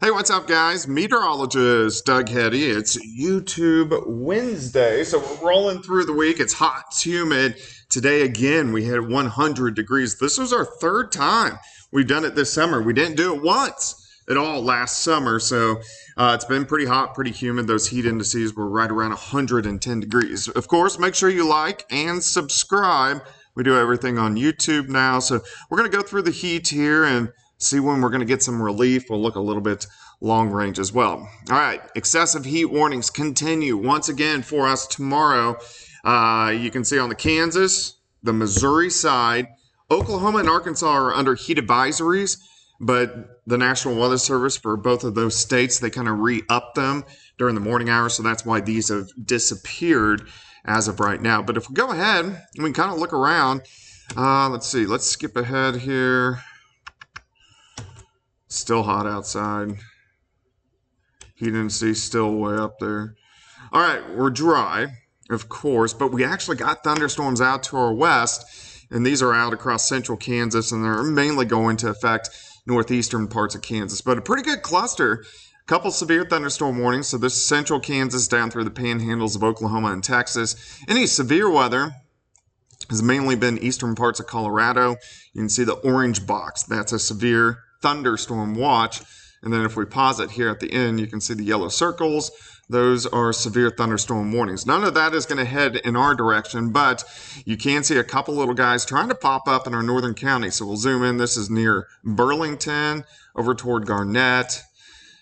Hey, what's up, guys? Meteorologist Doug Hetty. It's YouTube Wednesday, so we're rolling through the week. It's hot, it's humid. Today, again, we hit 100 degrees. This was our third time we've done it this summer. We didn't do it once at all last summer, so it's been pretty hot, pretty humid. Those heat indices were right around 110 degrees. Of course, make sure you like and subscribe. We do everything on YouTube now, so we're going to go through the heat here and see when we're going to get some relief. We'll look a little bit long range as well. All right, excessive heat warnings continue once again for us tomorrow. You can see on the Kansas, the Missouri side, Oklahoma and Arkansas are under heat advisories, but the National Weather Service for both of those states, they kind of re-up them during the morning hours, so that's why these have disappeared as of right now. But if we go ahead and we kind of look around, let's see, let's skip ahead here. Still hot outside. Heat index still way up there. All right, we're dry, of course, but we actually got thunderstorms out to our west, and these are out across central Kansas, and they're mainly going to affect northeastern parts of Kansas. But a pretty good cluster. A couple severe thunderstorm warnings. So this is central Kansas down through the panhandles of Oklahoma and Texas. Any severe weather has mainly been eastern parts of Colorado. You can see the orange box. That's a severe thunderstorm watch. And then if we pause it here at the end, you can see the yellow circles. Those are severe thunderstorm warnings. None of that is going to head in our direction, but you can see a couple little guys trying to pop up in our northern county. So we'll zoom in. This is near Burlington, over toward Garnett,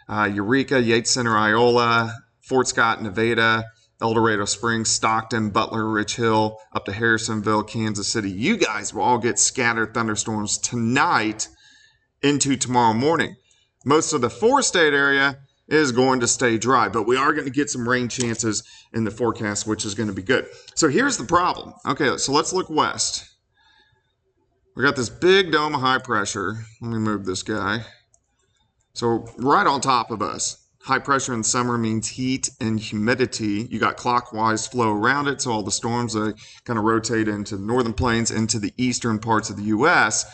Eureka, Yates Center, Iola, Fort Scott, Nevada, El Dorado Springs, Stockton, Butler, Rich Hill, up to Harrisonville, Kansas City. You guys will all get scattered thunderstorms tonight into tomorrow morning. Most of the four-state area is going to stay dry, but we are going to get some rain chances in the forecast, which is going to be good. So here's the problem. Okay, so let's look west. We got this big dome of high pressure. Let me move this guy. So right on top of us. High pressure in summer means heat and humidity. You got clockwise flow around it, so all the storms they kind of rotate into the northern plains, into the eastern parts of the U.S.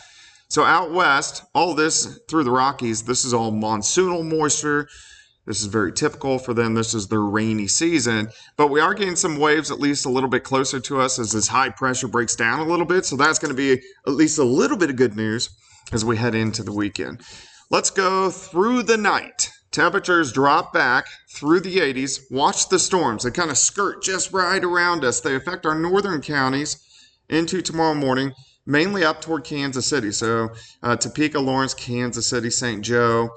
So out west, all this through the Rockies, this is all monsoonal moisture. This is very typical for them. This is their rainy season. But we are getting some waves at least a little bit closer to us as this high pressure breaks down a little bit. So that's going to be at least a little bit of good news as we head into the weekend. Let's go through the night. Temperatures drop back through the 80s. Watch the storms. They kind of skirt just right around us. They affect our northern counties into tomorrow morning, mainly up toward Kansas City. So Topeka, Lawrence, Kansas City, St. Joe,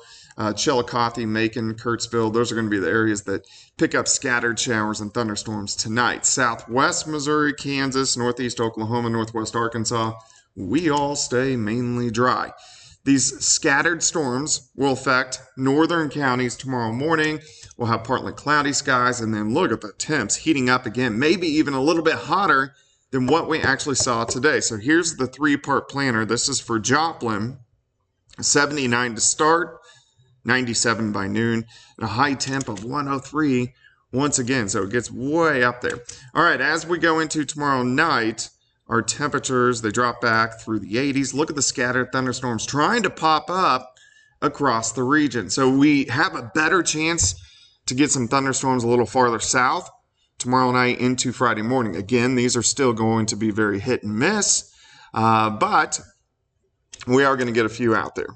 Chillicothe, Macon, Kurtzville. Those are going to be the areas that pick up scattered showers and thunderstorms tonight. Southwest Missouri, Kansas, Northeast Oklahoma, Northwest Arkansas. We all stay mainly dry. These scattered storms will affect northern counties tomorrow morning. We'll have partly cloudy skies, and then look at the temps heating up again, maybe even a little bit hotter than what we actually saw today. So here's the three-part planner. This is for Joplin. 79 to start, 97 by noon, and a high temp of 103 once again. So it gets way up there. All right, as we go into tomorrow night, our temperatures, they drop back through the 80s. Look at the scattered thunderstorms trying to pop up across the region. So we have a better chance to get some thunderstorms a little farther south tomorrow night into Friday morning. Again, these are still going to be very hit and miss, but we are going to get a few out there.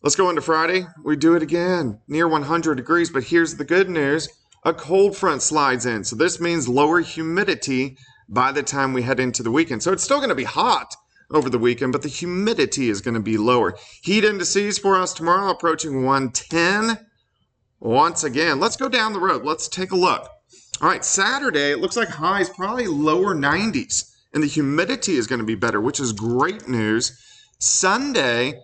Let's go into Friday. We do it again, near 100 degrees, but here's the good news. A cold front slides in, so this means lower humidity by the time we head into the weekend. So it's still going to be hot over the weekend, but the humidity is going to be lower. Heat indices for us tomorrow approaching 110 once again. Let's go down the road. Let's take a look. All right, Saturday, it looks like highs probably lower 90s, and the humidity is going to be better, which is great news. Sunday,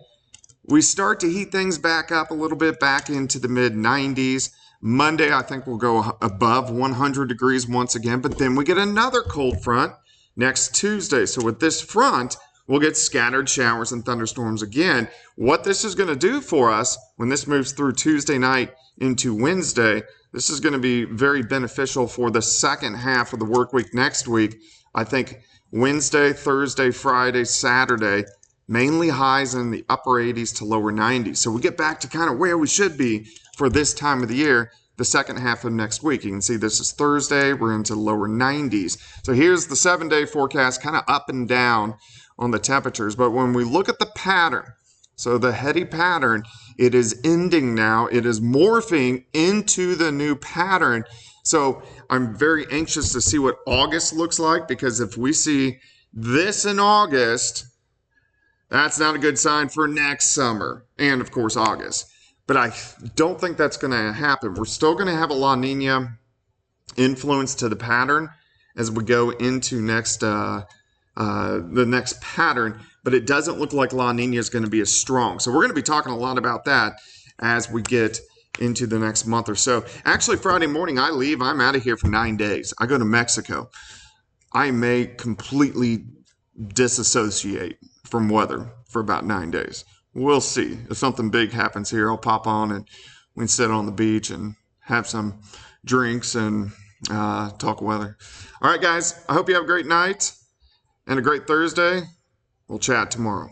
we start to heat things back up a little bit, back into the mid-90s. Monday, I think we'll go above 100 degrees once again, but then we get another cold front next Tuesday. So with this front, we'll get scattered showers and thunderstorms again. What this is going to do for us when this moves through Tuesday night into Wednesday, this is going to be very beneficial for the second half of the work week next week. I think Wednesday, Thursday, Friday, Saturday, mainly highs in the upper 80s to lower 90s. So we get back to kind of where we should be for this time of the year, the second half of next week. You can see this is Thursday. We're into lower 90s. So here's the 7-day forecast, kind of up and down on the temperatures. But when we look at the pattern, so the heady pattern, it is ending now. It is morphing into the new pattern. So I'm very anxious to see what August looks like, because if we see this in August, that's not a good sign for next summer and, of course, August. But I don't think that's going to happen. We're still going to have a La Nina influence to the pattern as we go into the next pattern, but it doesn't look like La Nina is going to be as strong. So we're going to be talking a lot about that as we get into the next month or so. Actually, Friday morning I leave. I'm out of here for 9 days. I go to Mexico. I may completely disassociate from weather for about 9 days. We'll see. If something big happens here, I'll pop on and we can sit on the beach and have some drinks and talk weather. All right, guys, I hope you have a great night and a great Thursday. We'll chat tomorrow.